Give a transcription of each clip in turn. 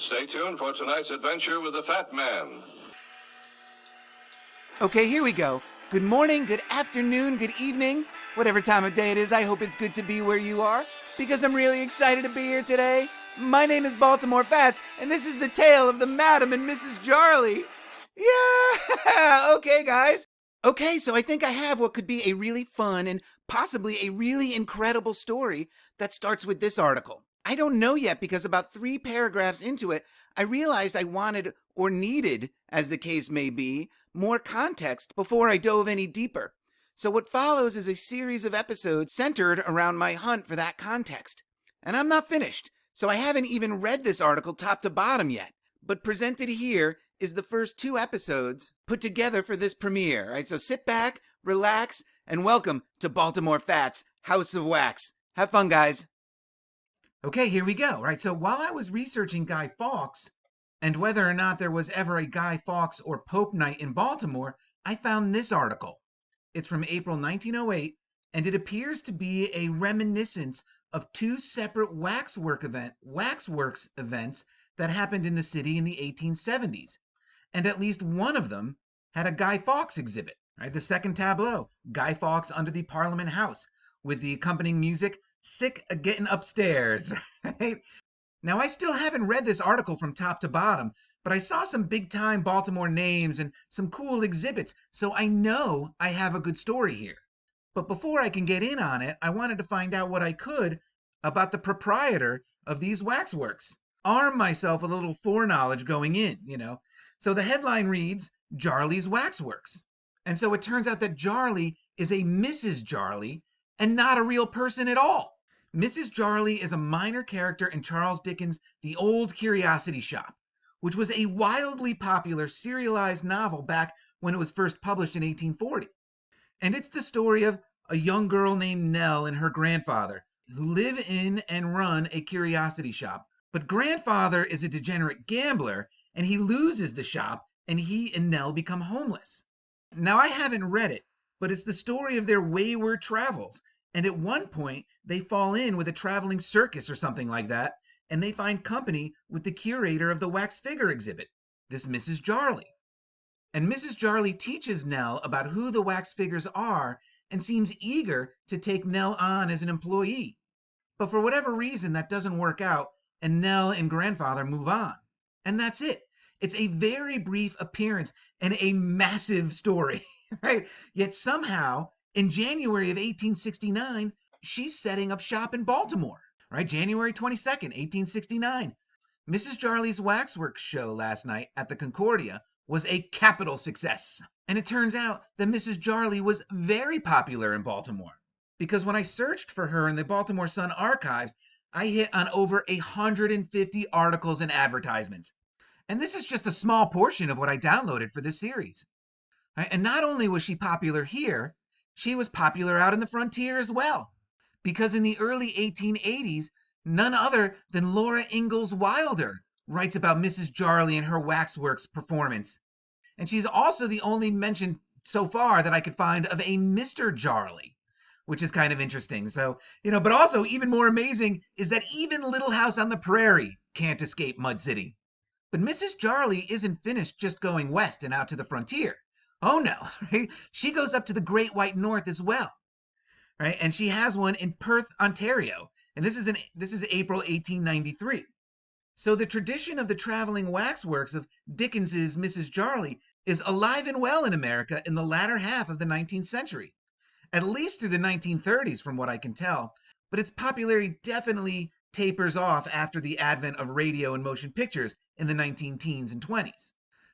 Stay tuned for tonight's adventure with the Fat Man. Okay, here we go. Good morning, good afternoon, good evening. Whatever time of day it is, I hope it's good to be where you are, because I'm really excited to be here today. My name is Baltimore Fats, and this is the tale of the Madam and Mrs. Jarley. Yeah! Okay, guys. Okay, so I think I have what could be a really fun and possibly a really incredible story that starts with this article. I don't know yet because about 3 paragraphs into it, I realized I wanted, or needed, as the case may be, more context before I dove any deeper. So what follows is a series of episodes centered around my hunt for that context. And I'm not finished, so I haven't even read this article top to bottom yet. But presented here is the first 2 episodes put together for this premiere. All right, so sit back, relax, and welcome to Baltimore Fats, House of Wax. Have fun, guys. Okay, here we go. Right, so while I was researching Guy Fawkes and whether or not there was ever a Guy Fawkes or Pope night in Baltimore, I found this article. It's from April 1908, and it appears to be a reminiscence of 2 separate waxworks events that happened in the city in the 1870s. And at least one of them had a Guy Fawkes exhibit. Right, the second tableau, Guy Fawkes under the Parliament House, with the accompanying music, Sick of Getting Upstairs. Right? Now, I still haven't read this article from top to bottom, but I saw some big-time Baltimore names and some cool exhibits, so I know I have a good story here. But before I can get in on it, I wanted to find out what I could about the proprietor of these waxworks. Arm myself with a little foreknowledge going in, So the headline reads, Jarley's Waxworks. And so it turns out that Jarley is a Mrs. Jarley and not a real person at all. Mrs. Jarley is a minor character in Charles Dickens' The Old Curiosity Shop, which was a wildly popular serialized novel back when it was first published in 1840. And it's the story of a young girl named Nell and her grandfather who live in and run a curiosity shop. But grandfather is a degenerate gambler and he loses the shop and he and Nell become homeless. Now, I haven't read it, but it's the story of their wayward travels. And at one point, they fall in with a traveling circus or something like that, and they find company with the curator of the wax figure exhibit, this Mrs. Jarley. And Mrs. Jarley teaches Nell about who the wax figures are and seems eager to take Nell on as an employee. But for whatever reason, that doesn't work out, and Nell and grandfather move on. And that's it. It's a very brief appearance and a massive story, right? Yet somehow, in January of 1869, she's setting up shop in Baltimore, right? January 22nd, 1869. Mrs. Jarley's Waxworks show last night at the Concordia was a capital success. And it turns out that Mrs. Jarley was very popular in Baltimore, because when I searched for her in the Baltimore Sun archives, I hit on over 150 articles and advertisements. And this is just a small portion of what I downloaded for this series. Right? And not only was she popular here, she was popular out in the frontier as well. Because in the early 1880s, none other than Laura Ingalls Wilder writes about Mrs. Jarley and her waxworks performance. And she's also the only mention so far that I could find of a Mr. Jarley, which is kind of interesting. So, but also even more amazing is that even Little House on the Prairie can't escape Mud City. But Mrs. Jarley isn't finished just going west and out to the frontier. Oh no, right? She goes up to the Great White North as well, right? And she has one in Perth, Ontario. And this is April 1893. So the tradition of the traveling waxworks of Dickens's Mrs. Jarley is alive and well in America in the latter half of the 19th century, at least through the 1930s from what I can tell. But its popularity definitely tapers off after the advent of radio and motion pictures in the 19-teens and 20s.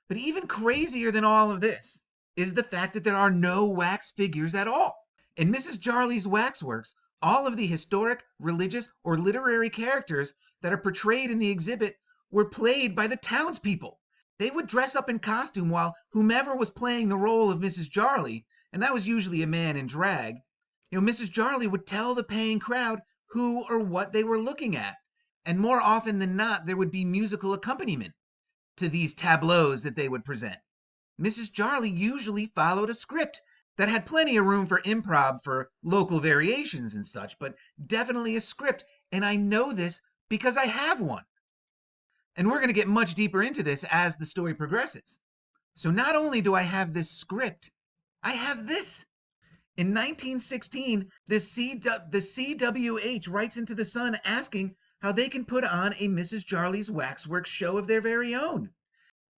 But even crazier than all of this is the fact that there are no wax figures at all. In Mrs. Jarley's waxworks, all of the historic, religious, or literary characters that are portrayed in the exhibit were played by the townspeople. They would dress up in costume while whomever was playing the role of Mrs. Jarley, and that was usually a man in drag, Mrs. Jarley would tell the paying crowd who or what they were looking at. And more often than not, there would be musical accompaniment to these tableaus that they would present. Mrs. Jarley usually followed a script that had plenty of room for improv for local variations and such, but definitely a script, and I know this because I have one. And we're going to get much deeper into this as the story progresses. So not only do I have this script, I have this. In 1916, the CWH writes into the Sun asking how they can put on a Mrs. Jarley's Waxworks show of their very own.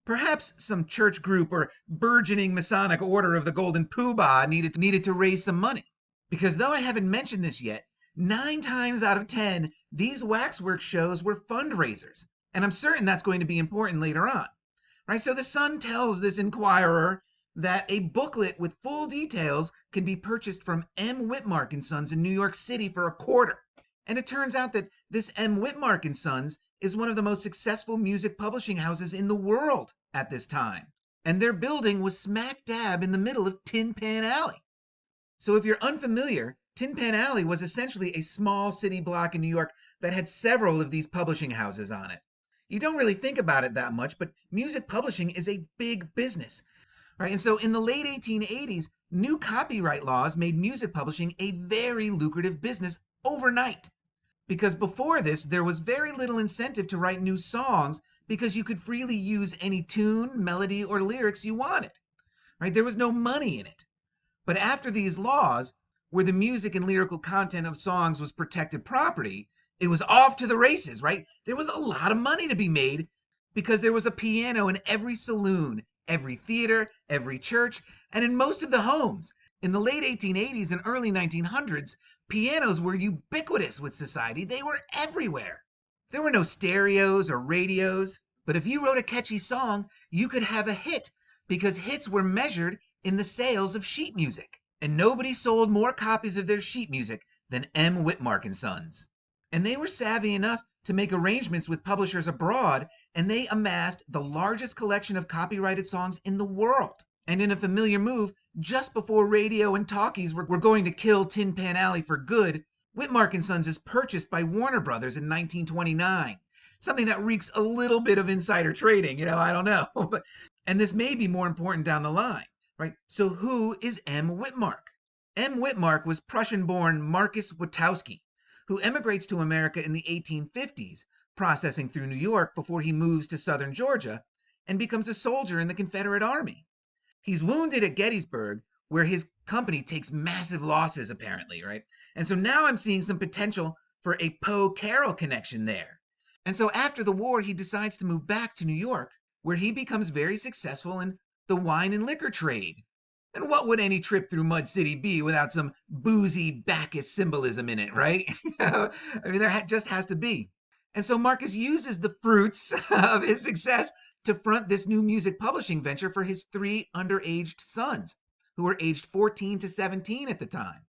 Perhaps some church group or burgeoning Masonic order of the Golden Poobah needed to raise some money. Because though I haven't mentioned this yet, 9 times out of 10, these waxwork shows were fundraisers. And I'm certain that's going to be important later on. Right? So the Sun tells this inquirer that a booklet with full details can be purchased from M. Whitmark and Sons in New York City for $0.25. And it turns out that this M. Whitmark and Sons is one of the most successful music publishing houses in the world at this time. And their building was smack dab in the middle of Tin Pan Alley. So if you're unfamiliar, Tin Pan Alley was essentially a small city block in New York that had several of these publishing houses on it. You don't really think about it that much, but music publishing is a big business. Right? And so in the late 1880s, new copyright laws made music publishing a very lucrative business overnight. Because before this, there was very little incentive to write new songs because you could freely use any tune, melody, or lyrics you wanted. Right? There was no money in it. But after these laws, where the music and lyrical content of songs was protected property, it was off to the races, right? There was a lot of money to be made because there was a piano in every saloon, every theater, every church, and in most of the homes. In the late 1880s and early 1900s, pianos were ubiquitous with society. They were everywhere. There were no stereos or radios, but if you wrote a catchy song, you could have a hit because hits were measured in the sales of sheet music. And nobody sold more copies of their sheet music than M. Whitmark and Sons. And they were savvy enough to make arrangements with publishers abroad, and they amassed the largest collection of copyrighted songs in the world. And in a familiar move, just before radio and talkies were going to kill Tin Pan Alley for good, Whitmark and Sons is purchased by Warner Brothers in 1929. Something that reeks a little bit of insider trading, I don't know. And this may be more important down the line, right? So who is M. Whitmark? M. Whitmark was Prussian-born Marcus Witowski, who emigrates to America in the 1850s, processing through New York before he moves to southern Georgia and becomes a soldier in the Confederate Army. He's wounded at Gettysburg, where his company takes massive losses, apparently, right? And so now I'm seeing some potential for a Poe Carroll connection there. And so after the war, he decides to move back to New York, where he becomes very successful in the wine and liquor trade. And what would any trip through Mud City be without some boozy Bacchus symbolism in it, right? I mean, there just has to be. And so Marcus uses the fruits of his success to front this new music publishing venture for his 3 underaged sons, who were aged 14 to 17 at the time.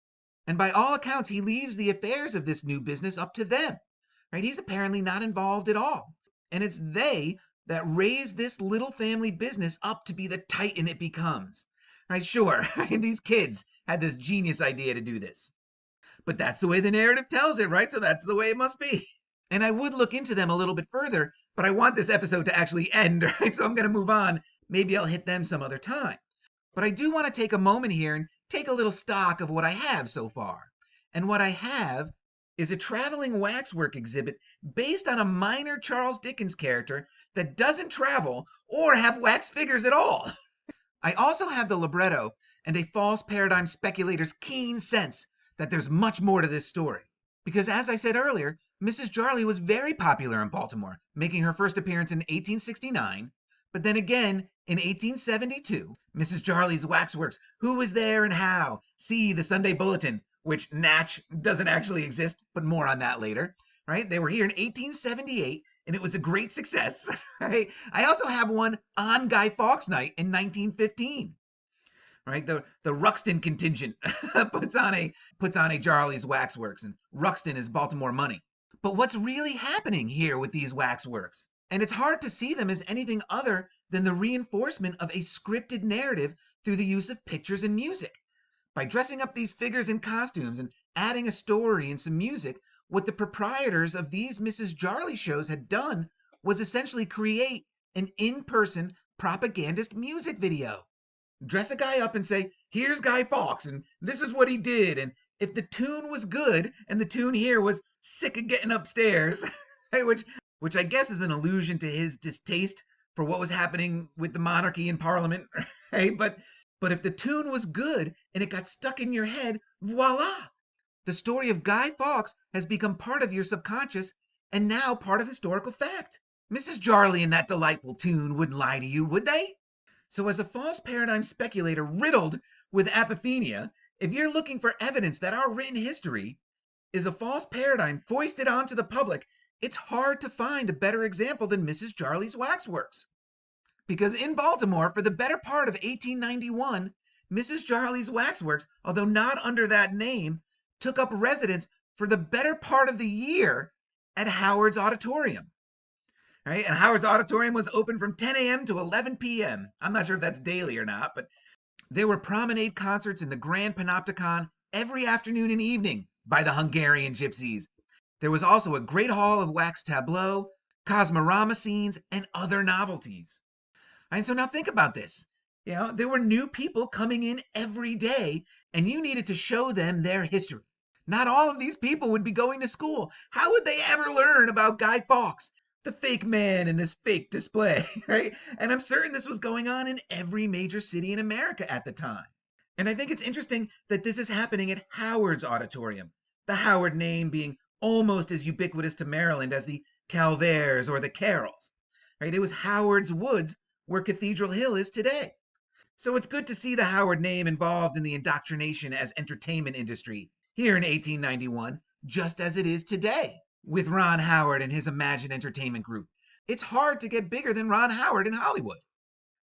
And by all accounts, he leaves the affairs of this new business up to them. Right? He's apparently not involved at all. And it's they that raise this little family business up to be the titan it becomes. Right? Sure, these kids had this genius idea to do this. But that's the way the narrative tells it, right? So that's the way it must be. And I would look into them a little bit further, but I want this episode to actually end, right? So I'm going to move on. Maybe I'll hit them some other time. But I do want to take a moment here and take a little stock of what I have so far. And what I have is a traveling waxwork exhibit based on a minor Charles Dickens character that doesn't travel or have wax figures at all. I also have the libretto and a false paradigm speculator's keen sense that there's much more to this story. Because as I said earlier, Mrs. Jarley was very popular in Baltimore, making her first appearance in 1869, but then again in 1872, Mrs. Jarley's Waxworks, Who Was There and How? See the Sunday Bulletin, which Natch doesn't actually exist, but more on that later, right? They were here in 1878, and it was a great success, right? I also have one on Guy Fawkes Night in 1915. Right, the Ruxton contingent puts on a Jarley's Waxworks, and Ruxton is Baltimore money. But what's really happening here with these waxworks? And it's hard to see them as anything other than the reinforcement of a scripted narrative through the use of pictures and music. By dressing up these figures in costumes and adding a story and some music, what the proprietors of these Mrs. Jarley shows had done was essentially create an in-person propagandist music video. Dress a guy up and say, here's Guy Fawkes, and this is what he did. And if the tune was good, and the tune here was sick of getting upstairs, which which I guess is an allusion to his distaste for what was happening with the monarchy and parliament, right? But if the tune was good and it got stuck in your head, voila! The story of Guy Fawkes has become part of your subconscious and now part of historical fact. Mrs. Jarley and that delightful tune wouldn't lie to you, would they? So as a false paradigm speculator riddled with apophenia, if you're looking for evidence that our written history is a false paradigm foisted onto the public, it's hard to find a better example than Mrs. Jarley's waxworks. Because in Baltimore, for the better part of 1891, Mrs. Jarley's waxworks, although not under that name, took up residence for the better part of the year at Howard's Auditorium. Right? And Howard's Auditorium was open from 10 a.m. to 11 p.m. I'm not sure if that's daily or not, but there were promenade concerts in the Grand Panopticon every afternoon and evening by the Hungarian gypsies. There was also a great hall of wax tableaux, cosmorama scenes, and other novelties. And so now think about this. There were new people coming in every day, and you needed to show them their history. Not all of these people would be going to school. How would they ever learn about Guy Fawkes, the fake man in this fake display, right? And I'm certain this was going on in every major city in America at the time. And I think it's interesting that this is happening at Howard's Auditorium, the Howard name being almost as ubiquitous to Maryland as the Calvaires or the Carrolls, right? It was Howard's Woods where Cathedral Hill is today. So it's good to see the Howard name involved in the indoctrination as entertainment industry here in 1891, just as it is today with Ron Howard and his Imagine Entertainment Group. It's hard to get bigger than Ron Howard in Hollywood.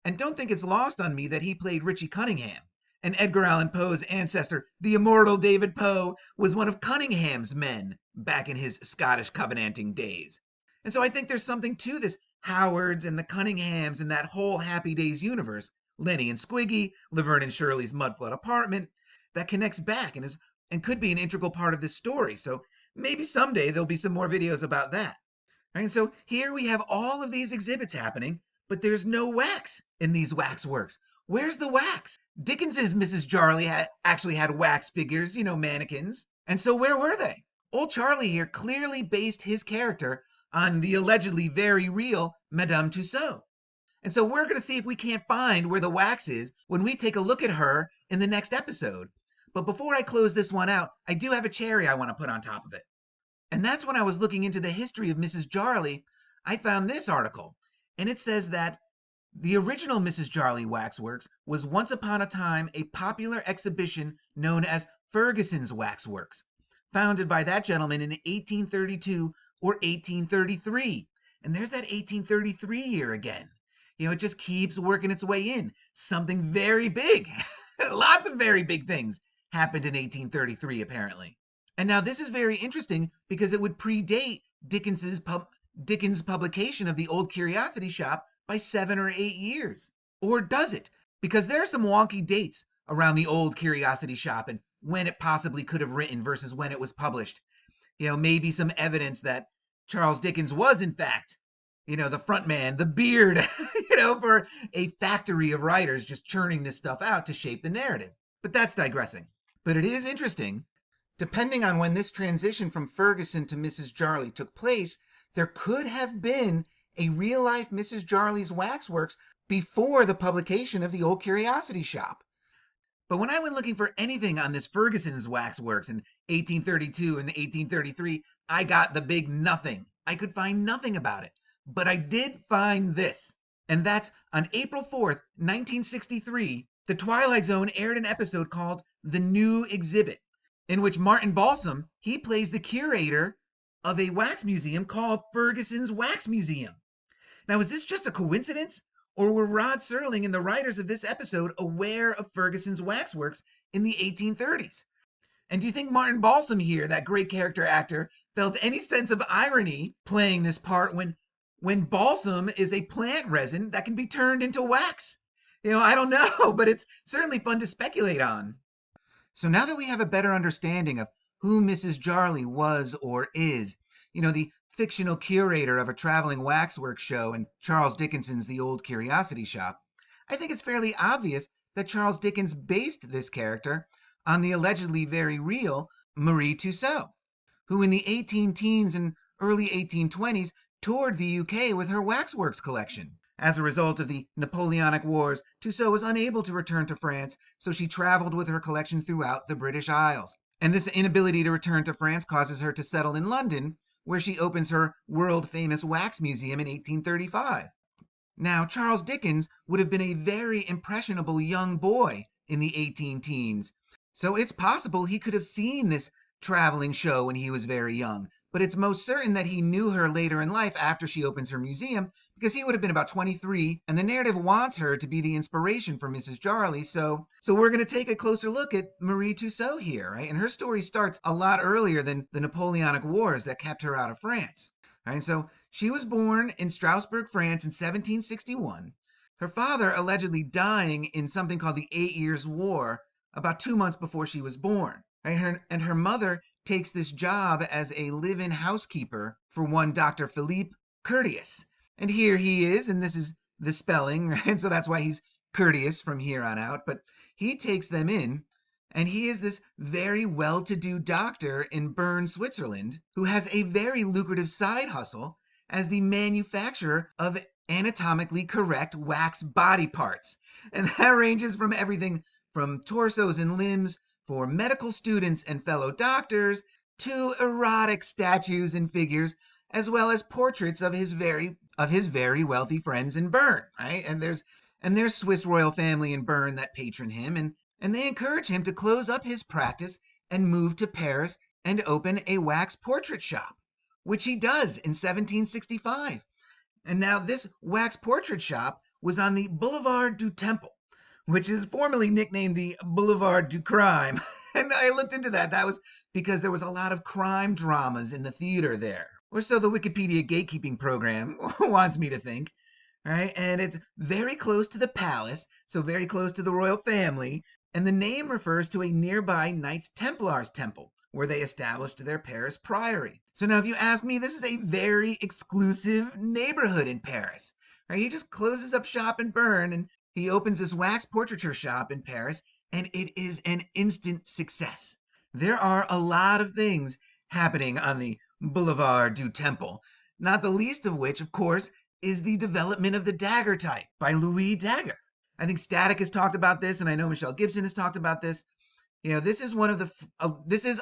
And don't think it's lost on me that he played Richie Cunningham. And Edgar Allan Poe's ancestor, the immortal David Poe, was one of Cunningham's men back in his Scottish Covenanting days. And so I think there's something to this Howards and the Cunninghams and that whole Happy Days universe, Lenny and Squiggy, Laverne and Shirley's Mudflood apartment, that connects back and could be an integral part of this story. So maybe someday there'll be some more videos about that. And so here we have all of these exhibits happening, but there's no wax in these waxworks. Where's the wax? Dickens's Mrs. Jarley actually had wax figures, mannequins. And so where were they? Old Charlie here clearly based his character on the allegedly very real Madame Tussaud. And so we're going to see if we can't find where the wax is when we take a look at her in the next episode. But before I close this one out, I do have a cherry I want to put on top of it. And that's when I was looking into the history of Mrs. Jarley, I found this article. And it says that the original Mrs. Jarley Waxworks was once upon a time a popular exhibition known as Ferguson's Waxworks, founded by that gentleman in 1832 or 1833. And there's that 1833 year again. It just keeps working its way in. Something very big. Lots of very big things happened in 1833, apparently. And now this is very interesting because it would predate Dickens' publication of the Old Curiosity Shop by 7 or 8 years. Or does it? Because there are some wonky dates around the Old Curiosity Shop and when it possibly could have written versus when it was published. Maybe some evidence that Charles Dickens was, in fact, the front man, the beard, for a factory of writers just churning this stuff out to shape the narrative. But that's digressing. But it is interesting. Depending on when this transition from Ferguson to Mrs. Jarley took place, there could have been a real-life Mrs. Jarley's Waxworks before the publication of the Old Curiosity Shop. But when I went looking for anything on this Ferguson's Waxworks in 1832 and 1833, I got the big nothing. I could find nothing about it. But I did find this. And that's on April 4th, 1963, The Twilight Zone aired an episode called The New Exhibit, in which Martin Balsam, he plays the curator of a wax museum called Ferguson's Wax Museum. Now, is this just a coincidence? Or were Rod Serling and the writers of this episode aware of Ferguson's Waxworks in the 1830s? And do you think Martin Balsam here, that great character actor, felt any sense of irony playing this part when balsam is a plant resin that can be turned into wax? I don't know, but it's certainly fun to speculate on. So now that we have a better understanding of who Mrs. Jarley was or is, the fictional curator of a traveling waxwork show in Charles Dickens's The Old Curiosity Shop, I think it's fairly obvious that Charles Dickens based this character on the allegedly very real Marie Tussaud, who in the 18 teens and early 1820s toured the UK with her waxworks collection. As a result of the Napoleonic Wars, Tussaud was unable to return to France, so she traveled with her collection throughout the British Isles. And this inability to return to France causes her to settle in London, where she opens her world-famous wax museum in 1835. Now, Charles Dickens would have been a very impressionable young boy in the 18 teens, so it's possible he could have seen this traveling show when he was very young, but it's most certain that he knew her later in life after she opens her museum, because he would have been about 23, and the narrative wants her to be the inspiration for Mrs. Jarley, so we're going to take a closer look at Marie Tussaud here, right? And her story starts a lot earlier than the Napoleonic Wars that kept her out of France, right? So she was born in Strasbourg, France in 1761. Her father allegedly dying in something called the 8 Years' War about 2 months before she was born. Right? Her mother takes this job as a live-in housekeeper for one Dr. Philippe Courteous. And here he is, and this is the spelling, right? So that's why he's courteous from here on out. But he takes them in, and he is this very well-to-do doctor in Bern, Switzerland, who has a very lucrative side hustle as the manufacturer of anatomically correct wax body parts. And that ranges from everything from torsos and limbs for medical students and fellow doctors to erotic statues and figures, as well as portraits of his very wealthy friends in Bern, right? And there's Swiss royal family in Bern that patron him, and they encourage him to close up his practice and move to Paris and open a wax portrait shop, which he does in 1765. And now this wax portrait shop was on the Boulevard du Temple, which is formerly nicknamed the Boulevard du Crime. And I looked into that. That was because there was a lot of crime dramas in the theater there. Or so the Wikipedia gatekeeping program wants me to think. Right? And it's very close to the palace, so very close to the royal family. And the name refers to a nearby Knights Templars temple, where they established their Paris priory. So now if you ask me, this is a very exclusive neighborhood in Paris. Right? He just closes up shop in Bern and he opens this wax portraiture shop in Paris, and it is an instant success. There are a lot of things happening on the Boulevard du Temple, not the least of which, of course, is the development of the dagger type by Louis Daguerre. I think Static has talked about this, and I know Michelle Gibson has talked about this. You know, this is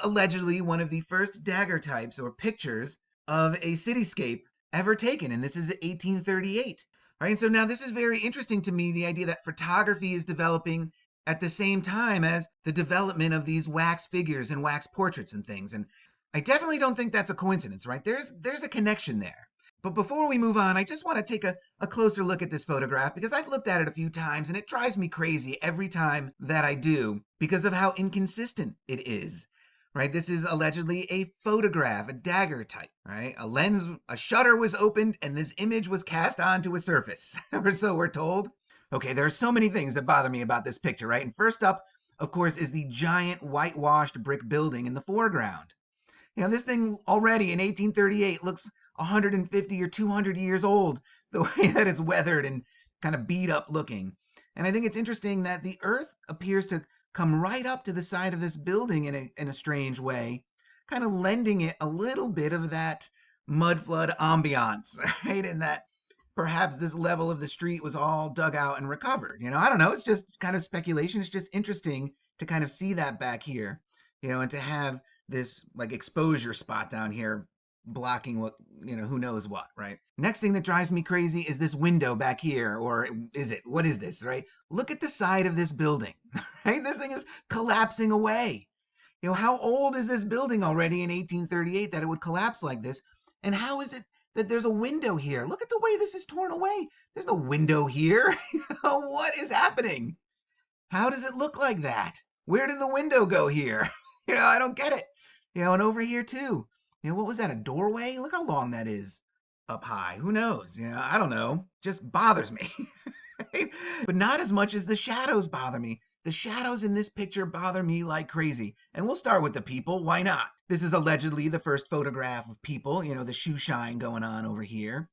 allegedly one of the first dagger types or pictures of a cityscape ever taken, and this is 1838. Right, and so now this is very interesting to me, the idea that photography is developing at the same time as the development of these wax figures and wax portraits and things. And I definitely don't think that's a coincidence, right? There's a connection there. But before we move on, I just want to take a closer look at this photograph because I've looked at it a few times and it drives me crazy every time that I do because of how inconsistent it is. Right, this is allegedly a photograph, a dagger type, right? A shutter was opened and this image was cast onto a surface, or so we're told. Okay, there are so many things that bother me about this picture, right? And first up, of course, is the giant whitewashed brick building in the foreground. You know, this thing already in 1838 looks 150 or 200 years old, the way that it's weathered and kind of beat up looking. And I think it's interesting that the earth appears to come right up to the side of this building in a strange way, kind of lending it a little bit of that mud flood ambiance, right? And that perhaps this level of the street was all dug out and recovered. You know, I don't know. It's just kind of speculation. It's just interesting to kind of see that back here, you know, and to have this like exposure spot down here blocking what, you know, who knows what, right? Next thing that drives me crazy is this window back here, or is it? What is this, right? Look at the side of this building, right? This thing is collapsing away. You know, how old is this building already in 1838 that it would collapse like this? And how is it that there's a window here? Look at the way this is torn away. There's no window here. What is happening? How does it look like that? Where did the window go here? You know, I don't get it. You know, and over here too. You know, what was that, a doorway? Look how long that is up high. Who knows? You know, I don't know. Just bothers me. Right? But not as much as the shadows bother me. The shadows in this picture bother me like crazy. And we'll start with the people. Why not? This is allegedly the first photograph of people. You know, the shoe shine going on over here.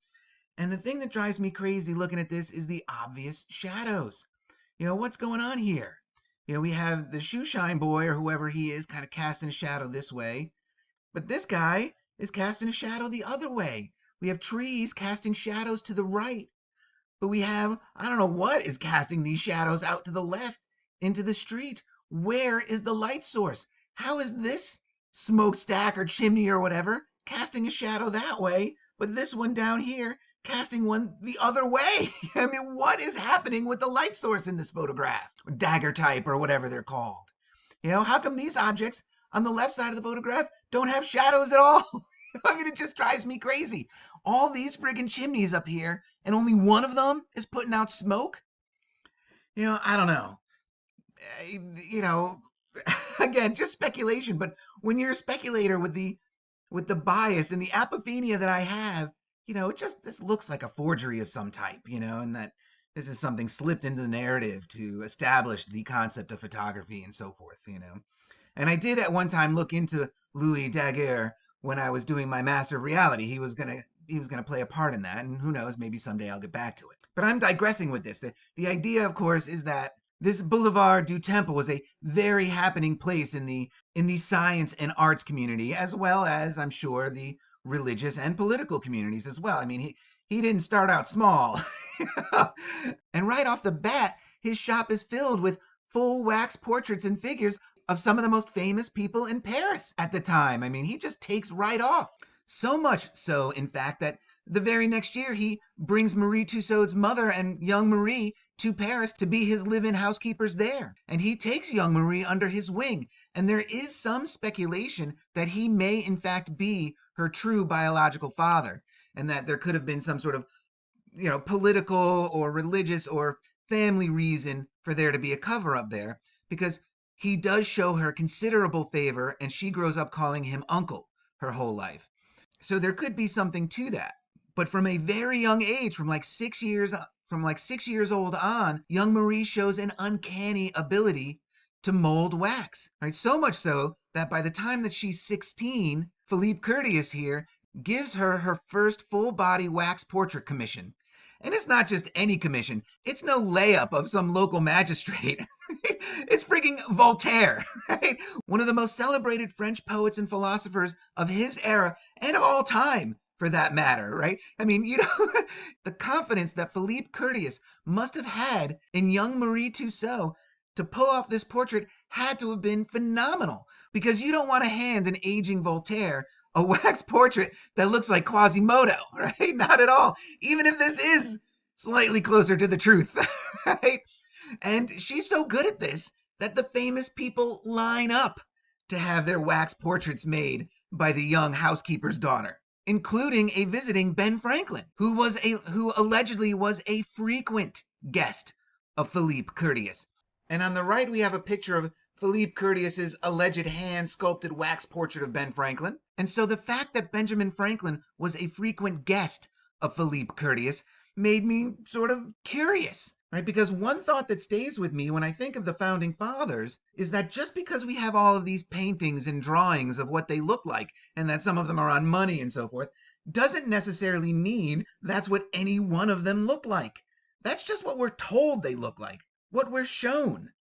And the thing that drives me crazy looking at this is the obvious shadows. You know, what's going on here? You know, we have the shoe shine boy or whoever he is kind of casting a shadow this way. But this guy is casting a shadow the other way. We have trees casting shadows to the right, but we have, I don't know what is casting these shadows out to the left into the street. Where is the light source? How is this smokestack or chimney or whatever casting a shadow that way, but this one down here casting one the other way? I mean, what is happening with the light source in this photograph? Dagger type or whatever they're called. How come these objects on the left side of the photograph don't have shadows at all? I mean, it just drives me crazy. All these friggin' chimneys up here, and only one of them is putting out smoke? I don't know. You know, again, just speculation, but when you're a speculator with the bias and the apophenia that I have, this looks like a forgery of some type, and that this is something slipped into the narrative to establish the concept of photography and so forth. And I did at one time look into Louis Daguerre when I was doing my Master of Reality. He was gonna play a part in that, and who knows, maybe someday I'll get back to it. But I'm digressing with this. The idea, of course, is that this Boulevard du Temple was a very happening place in the science and arts community, as well as, I'm sure, the religious and political communities as well. I mean, he didn't start out small. And right off the bat, his shop is filled with full wax portraits and figures of some of the most famous people in Paris at the time. I mean, he just takes right off. So much so, in fact, that the very next year he brings Marie Tussaud's mother and young Marie to Paris to be his live-in housekeepers there. And he takes young Marie under his wing. And there is some speculation that he may, in fact, be her true biological father, and that there could have been some sort of, political or religious or family reason for there to be a cover-up there, because he does show her considerable favor, and she grows up calling him uncle her whole life. So there could be something to that. But from a very young age, from like 6 years old on, young Marie shows an uncanny ability to mold wax. Right? So much so that by the time that she's 16, Philippe Curtius here gives her her first full-body wax portrait commission. And it's not just any commission. It's no layup of some local magistrate. It's freaking Voltaire, right? One of the most celebrated French poets and philosophers of his era and of all time, for that matter, right? I mean, the confidence that Philippe Curtius must have had in young Marie Tussaud to pull off this portrait had to have been phenomenal, because you don't want to hand an aging Voltaire a wax portrait that looks like Quasimodo, right? Not at all. Even if this is slightly closer to the truth, right? And she's so good at this that the famous people line up to have their wax portraits made by the young housekeeper's daughter, including a visiting Ben Franklin, who allegedly was a frequent guest of Philippe Curtius. And on the right, we have a picture of Philippe Curtius's alleged hand-sculpted wax portrait of Ben Franklin. And so the fact that Benjamin Franklin was a frequent guest of Philippe Curtius made me sort of curious, right? Because one thought that stays with me when I think of the Founding Fathers is that just because we have all of these paintings and drawings of what they look like, and that some of them are on money and so forth, doesn't necessarily mean that's what any one of them look like. That's just what we're told they look like, what we're shown.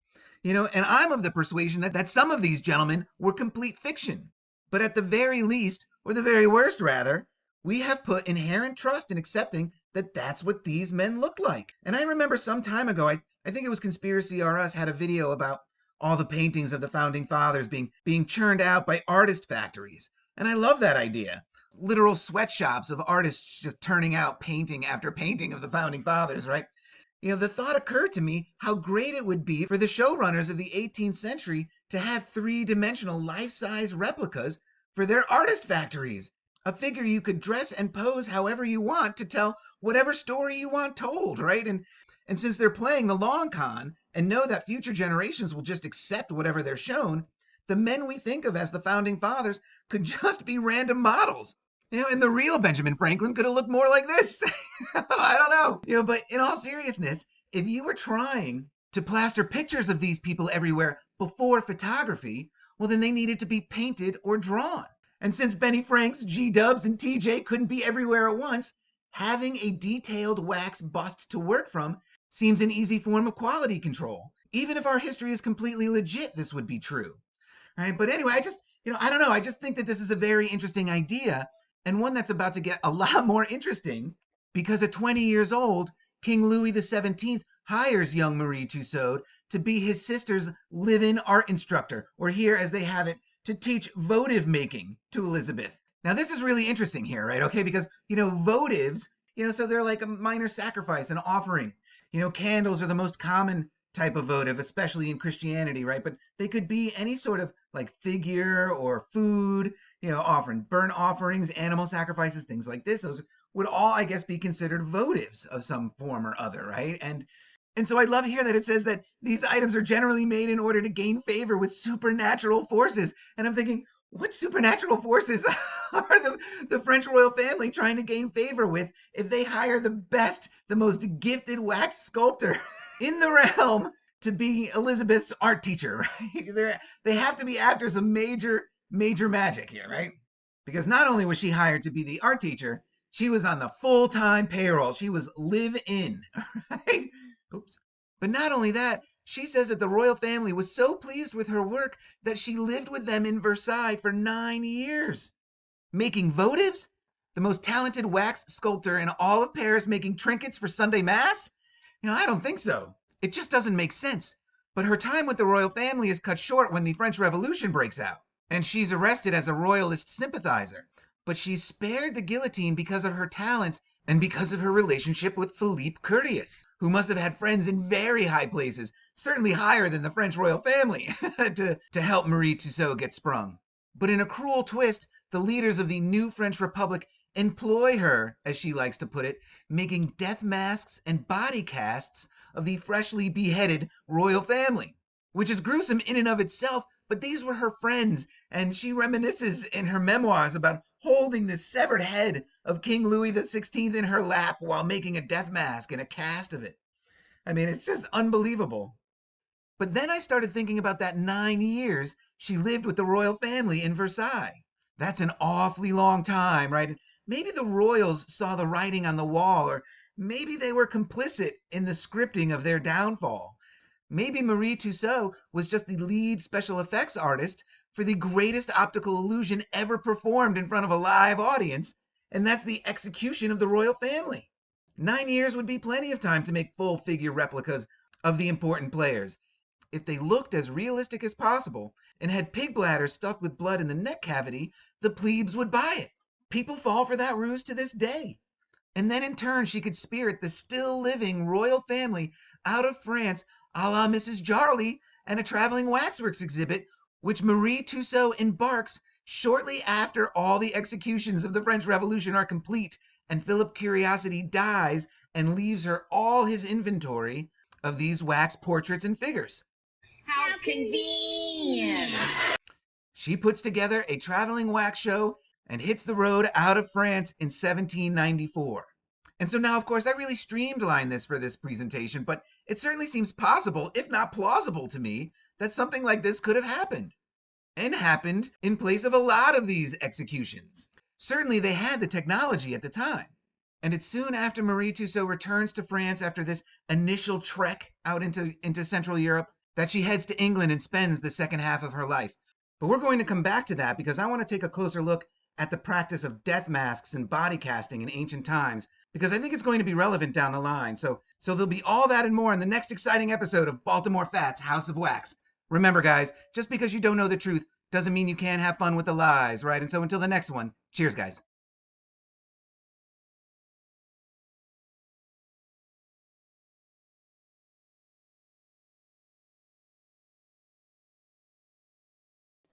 And I'm of the persuasion that some of these gentlemen were complete fiction. But at the very least, or the very worst rather, we have put inherent trust in accepting that that's what these men look like. And I remember some time ago, I think it was Conspiracy R Us had a video about all the paintings of the Founding Fathers being churned out by artist factories. And I love that idea. Literal sweatshops of artists just turning out painting after painting of the Founding Fathers, right? The thought occurred to me how great it would be for the showrunners of the 18th century to have three-dimensional life-size replicas for their artist factories. A figure you could dress and pose however you want to tell whatever story you want told, right? And since they're playing the long con and know that future generations will just accept whatever they're shown, the men we think of as the Founding Fathers could just be random models. And the real Benjamin Franklin could have looked more like this. I don't know. But in all seriousness, if you were trying to plaster pictures of these people everywhere before photography, well, then they needed to be painted or drawn. And since Benny Franks, G-Dubs, and TJ couldn't be everywhere at once, having a detailed wax bust to work from seems an easy form of quality control. Even if our history is completely legit, this would be true. Right? But anyway, I don't know. I just think that this is a very interesting idea. and one that's about to get a lot more interesting because at 20 years old, King Louis XVII hires young Marie Tussaud to be his sister's live-in art instructor, or here as they have it, to teach votive making to Elizabeth. Now, this is really interesting here, right? Okay, because, votives, so they're like a minor sacrifice, an offering. Candles are the most common type of votive, especially in Christianity, right? But they could be any sort of like figure or food, offering burnt offerings, animal sacrifices, things like this. Those would all, I guess, be considered votives of some form or other, right? And so I love here that it says that these items are generally made in order to gain favor with supernatural forces. And I'm thinking, what supernatural forces are the French royal family trying to gain favor with if they hire the best, the most gifted wax sculptor in the realm to be Elizabeth's art teacher, right? They have to be after some major magic here, right? Because not only was she hired to be the art teacher, she was on the full-time payroll. She was live-in, right? Oops. But not only that, she says that the royal family was so pleased with her work that she lived with them in Versailles for 9 years. Making votives? The most talented wax sculptor in all of Paris making trinkets for Sunday Mass? I don't think so. It just doesn't make sense. But her time with the royal family is cut short when the French Revolution breaks out, and she's arrested as a royalist sympathizer. But she's spared the guillotine because of her talents and because of her relationship with Philippe Courteous, who must have had friends in very high places, certainly higher than the French royal family, to help Marie Tussaud get sprung. But in a cruel twist, the leaders of the new French Republic employ her, as she likes to put it, making death masks and body casts of the freshly beheaded royal family, which is gruesome in and of itself, but these were her friends, and she reminisces in her memoirs about holding the severed head of King Louis XVI in her lap while making a death mask and a cast of it. I mean, it's just unbelievable. But then I started thinking about that 9 years she lived with the royal family in Versailles. That's an awfully long time, right? Maybe the royals saw the writing on the wall, or maybe they were complicit in the scripting of their downfall. Maybe Marie Tussaud was just the lead special effects artist for the greatest optical illusion ever performed in front of a live audience, and that's the execution of the royal family. 9 years would be plenty of time to make full figure replicas of the important players. If they looked as realistic as possible and had pig bladders stuffed with blood in the neck cavity, the plebes would buy it. People fall for that ruse to this day. And then in turn, she could spirit the still living royal family out of France a la Mrs. Jarley and a traveling waxworks exhibit, which Marie Tussaud embarks shortly after all the executions of the French Revolution are complete and Philip Curiosity dies and leaves her all his inventory of these wax portraits and figures. How convenient! She puts together a traveling wax show and hits the road out of France in 1794. And so now, of course, I really streamlined this for this presentation, but it certainly seems possible, if not plausible to me, that something like this could have happened. And happened in place of a lot of these executions. Certainly they had the technology at the time. And it's soon after Marie Tussaud returns to France after this initial trek out into Central Europe that she heads to England and spends the second half of her life. But we're going to come back to that because I want to take a closer look at the practice of death masks and body casting in ancient times, because I think it's going to be relevant down the line. So there'll be all that and more in the next exciting episode of Baltimore Fat's House of Wax. Remember, guys, just because you don't know the truth doesn't mean you can't have fun with the lies, right? And so until the next one, cheers, guys.